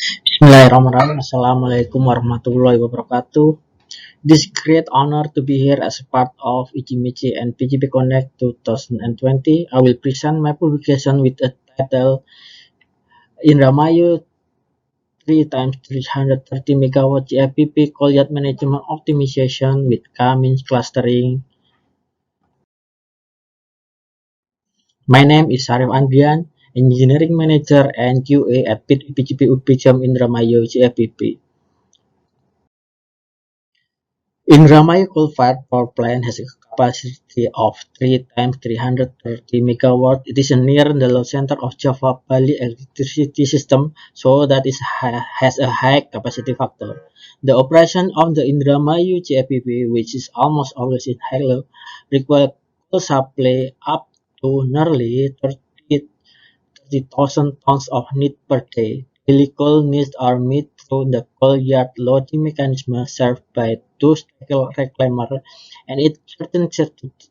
Bismillahirrahmanirrahim. Assalamualaikum warahmatullahi wabarakatuh. This great honor to be here as a part of Ichimichi and PGP Connect 2020. I will present my publication with a title Indramayu 3 times 330 megawatt GFPP Cold Management Optimization with K-means clustering. My name is Sarif Andrian, Engineering Manager and QA at PT PGP Upijam Indramayu GFPP. Indramayu coal-fired power plant has a capacity of 3 times 330 megawatt. It is near the load center of Java Bali electricity system, so that it has a high capacity factor. The operation of the Indramayu GFPP, which is almost always in high load, requires coal supply up to nearly 30,000 tons of need per day. Daily coal needs are met through the coal yard loading mechanism served by two stacked reclaimers and in certain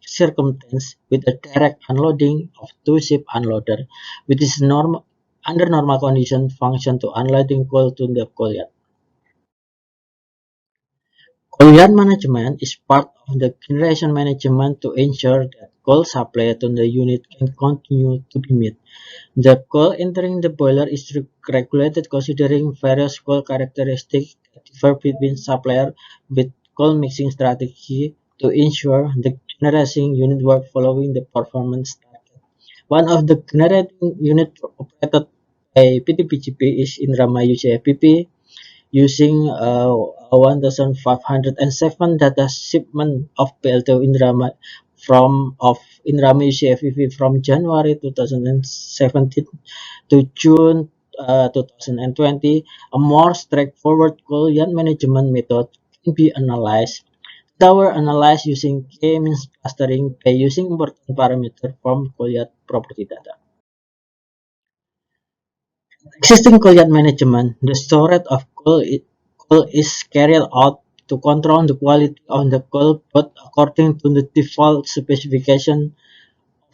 circumstances with a direct unloading of two ship unloader, which is under normal conditions function to unloading coal to the coal yard. Coal yard management is part of the generation management to ensure that coal supply to the unit can continue to be met. The coal entering the boiler is regulated considering various coal characteristics that differ between suppliers with coal mixing strategy to ensure the generating unit work following the performance target. One of the generating units operated by PTPGP is Indramayu CFPP using 1,507 data shipment of PLTU Indramayu CFPP from January 2017 to June 2020. A more straightforward coal yard management method can be analyzed. Tower analyzed using K-means clustering by using important parameters from coal yard property data. Existing coal yard management, the storage of coal is carried out to control the quality of the coal both according to the default specification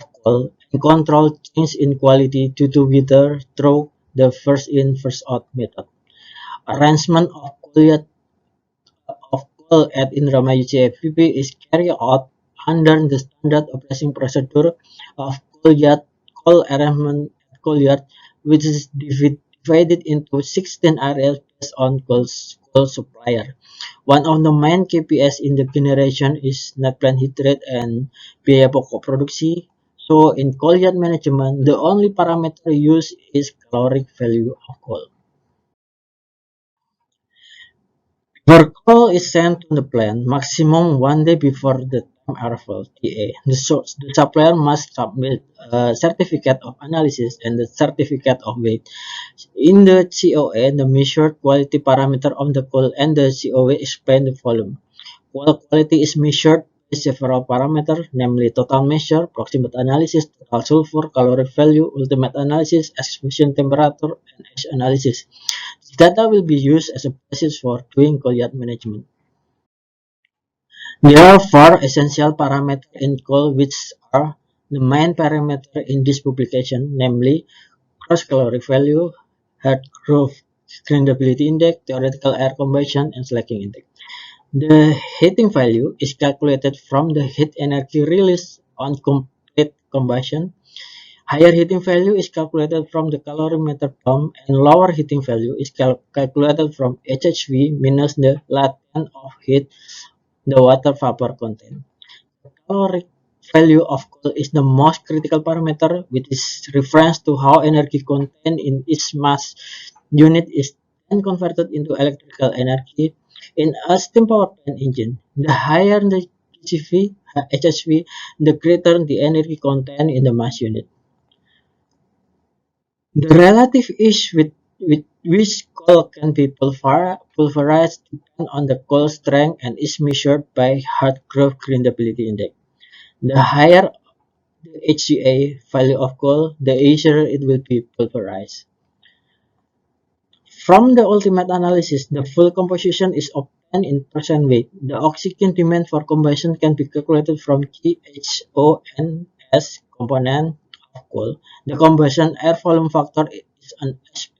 of coal and control change in quality due to weather through the first in first out method. Arrangement of coal at Indramayu CFPP is carried out under the standard operating procedure of coal arrangement at coal yard, which is divided into 16 areas based on coal supplier. One of the main KPIs in the generation is net plant heat rate and biaya pokok produksi. So in coal yard management, the only parameter used is caloric value of coal. Where coal is sent to the plant maximum 1 day before the time arrival (TA), the supplier must submit a certificate of analysis and the certificate of weight. In the COA, the measured quality parameter of the coal and the COA explain the volume. Coal quality is measured by several parameters, namely total measure, proximate analysis, total sulfur, caloric value, ultimate analysis, expansion temperature, and ash analysis. This data will be used as a basis for doing coal yard management. There are four essential parameters in coal which are the main parameter in this publication, namely gross caloric value, hard groove grindability index, theoretical air combustion, and slacking index. The heating value is calculated from the heat energy released on complete combustion. Higher heating value is calculated from the calorimeter pump, and lower heating value is calculated from HHV minus the latent of heat, the water vapor content. The caloric value of coal is the most critical parameter, which is reference to how energy content in each mass unit is then converted into electrical energy in a steam power plant engine. The higher the HHV, the greater the energy content in the mass unit. The relative ease with which coal can be pulverized depends on the coal strength and is measured by hard groove grindability index. The higher the HCA value of coal, the easier it will be pulverized. From the ultimate analysis, the full composition is obtained in percent weight. The oxygen demand for combustion can be calculated from GHONS component of coal. The combustion air volume factor is an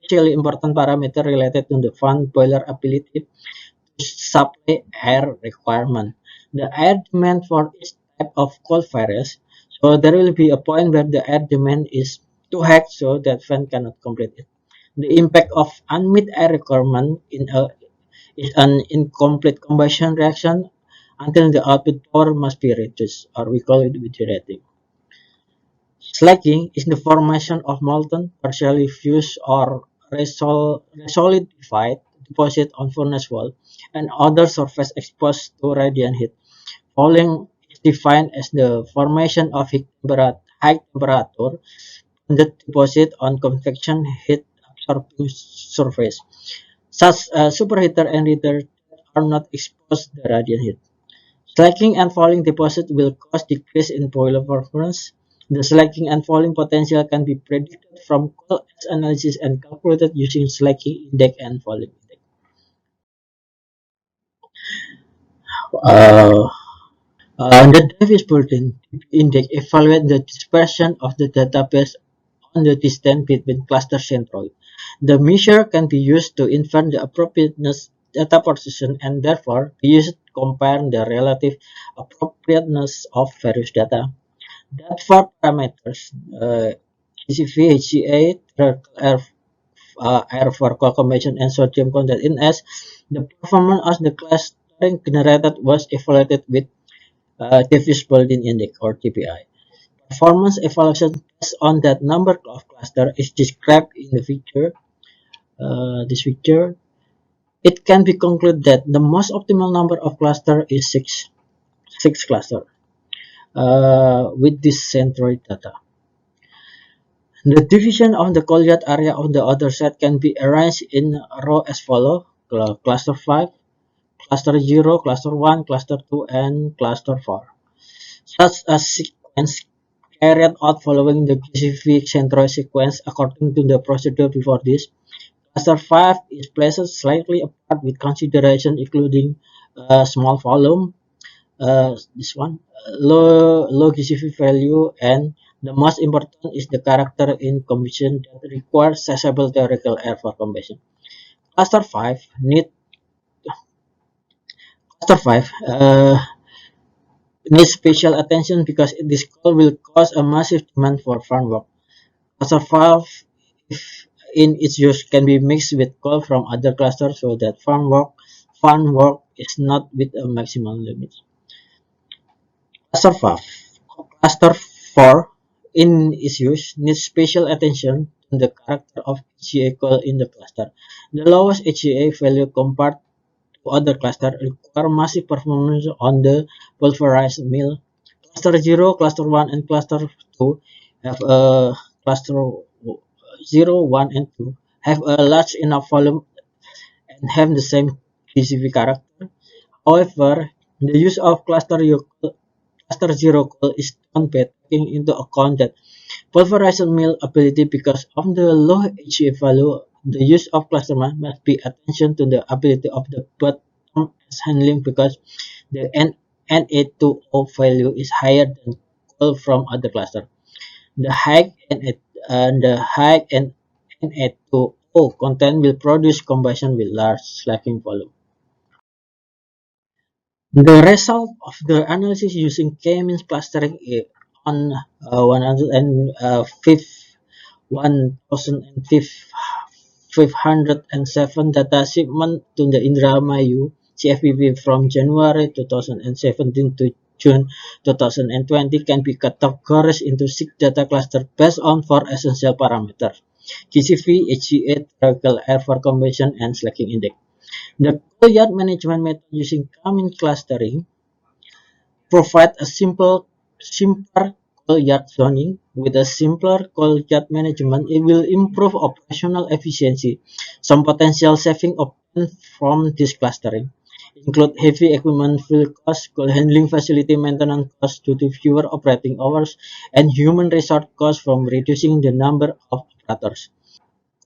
especially important parameter related to the fan boiler ability to supply air requirement. The air demand for each type of coal varies, so there will be a point where the air demand is too high so that fan cannot complete it. The impact of unmet air requirement is an incomplete combustion reaction until the output power must be reduced, or we call it reiterating. Slagging is the formation of molten, partially fused or resolidified deposit on furnace wall and other surface exposed to radiant heat. Falling is defined as the formation of high temperature deposit on convection heat absorbing surface. Such superheater and heater are not exposed to radiant heat. Slacking and falling deposit will cause decrease in boiler performance. The slacking and falling potential can be predicted from coal ash analysis and calculated using slacking index and falling index. Uh, the Davis Burdon index evaluates the dispersion of the database on the distance between cluster centroid. The measure can be used to infer the appropriateness data position and therefore be used to compare the relative appropriateness of various data. That four parameters, GCV, HCA, air for combustion, and sodium content in S, the performance of the clustering generated was evaluated with Davis-Burdon Index or DPI. Performance evaluation based on that number of cluster is described in the figure. This figure, it can be concluded that the most optimal number of cluster is six cluster with this centroid data. The division of the colliard area on the other side can be arranged in a row as follows: cluster 5, cluster 0, cluster 1, cluster 2, and cluster 4. Such a sequence carried out following the GCV centroid sequence according to the procedure before this. Cluster 5 is placed slightly apart with consideration including small volume, this one, low GCV value, and the most important is the character in combustion that requires sizable theoretical air for combustion. Cluster 5 needs special attention because this coal will cause a massive demand for farm work. Cluster 5, if in its use, can be mixed with coal from other clusters so that farm work is not with a maximum limit. Cluster 4 in its use needs special attention to the character of HCA coal in the cluster. The lowest HCA value compared to other clusters require massive performance on the pulverized mill. Cluster 0, Cluster 1, and Cluster 2 have a cluster 0, 1, and 2 have a large enough volume and have the same GCV character. However, the use of cluster 0 coal is done by taking into account that pulverization mill ability because of the low HCA value. The use of cluster 1 must be attention to the ability of the bottom as handling because the Na2O value is higher than coal from other cluster. The high Na2O content will produce combustion with large slacking volume. The result of the analysis using K-means clustering on 1,507 data shipment to the Indramayu CFPP from January 2017 to June 2020 can be categorized into 6 data clusters based on 4 essential parameters: GCV, HCA, theoretical air for combustion, and slacking index. The coal yard management method using K-means clustering provides a simpler coal yard zoning. With a simpler coal yard management, it will improve operational efficiency. Some potential saving obtained from this clustering include heavy equipment fuel costs, coal handling facility maintenance costs due to fewer operating hours, and human resource costs from reducing the number of operators.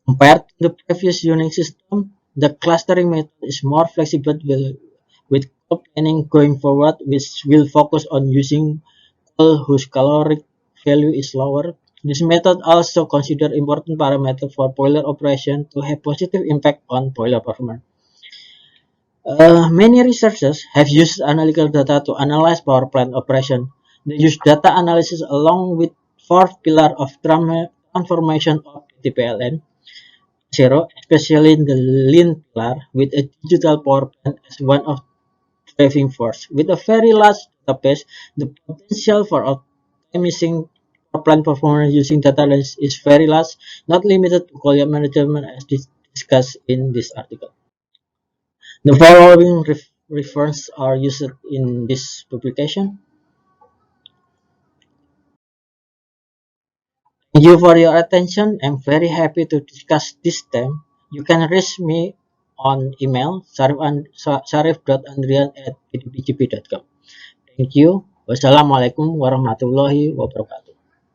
Compared to the previous Unix system, the clustering method is more flexible with coal planning going forward, which will focus on using coal whose caloric value is lower. This method also considers important parameters for boiler operation to have positive impact on boiler performance. Many researchers have used analytical data to analyze power plant operation. They use data analysis along with fourth pillar of transformation of TPLN zero, especially in the lean pillar, with a digital power plant as one of driving force. With a very large database, the potential for optimizing power plant performance using data is very large, not limited to quality management as discussed in this article. The following references are used in this publication. Thank you for your attention. I'm very happy to discuss this theme. You can reach me on email sarif.andrian@pdbgp.com. Thank you. Wassalamualaikum warahmatullahi wabarakatuh.